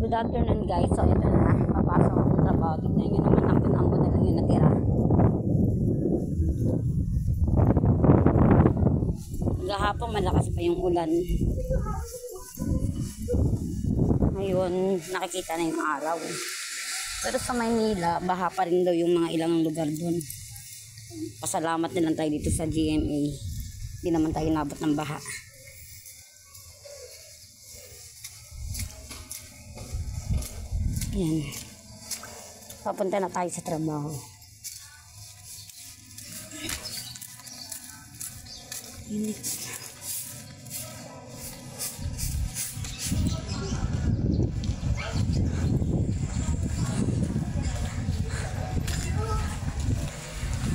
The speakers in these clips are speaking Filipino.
Good afternoon guys. So ito na, papasok ako ng trabaho. Tignan nyo naman, ambon-ambon na lang yung natira. Gahapon malakas pa yung ulan. Ngayon, nakikita na yung araw. Pero sa Maynila, baha pa rin daw yung mga ilang lugar doon. Pasalamat na lang tayo dito sa GMA. Hindi naman tayo nabot ng baha. Yan. Papunta na tayo sa trabaho. Init.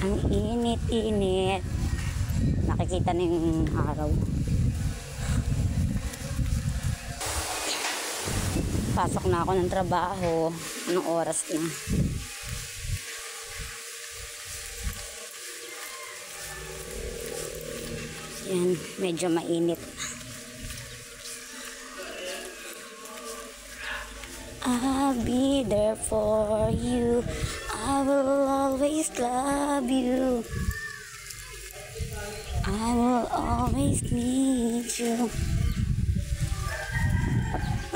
Ang init-init. Nakikita na yung araw. Pasok na ako ng trabaho. Anong oras na? Yan, medyo mainit. I'll be there for you. I will always love you. I will always need you.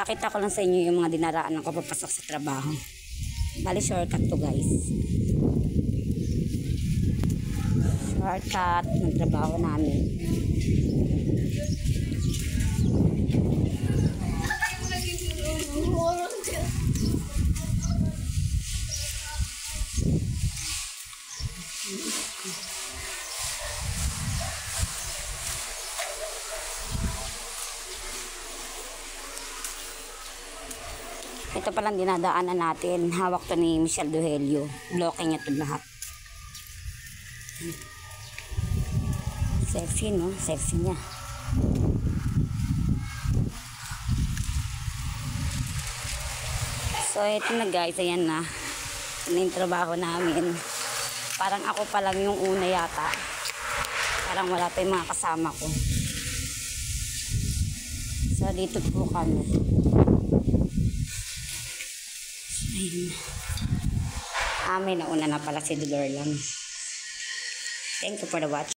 Pakita ko lang sa inyo yung mga dinaraan ko papasok sa trabaho. Bali, shortcut to guys. Shortcut ng trabaho namin. Ito palang dinadaanan natin. Hawak to ni Michelle Duhelio. Blocking ito lahat. Sexy, no? Sexy niya. So, ito na guys. Ayan na. Ito na yung trabaho namin. Parang ako pa lang yung una yata. Parang wala pa yung mga kasama ko. So, dito po kami. Ayun. Amin, nauna na pala si Dolor lang. Thank you for the watch.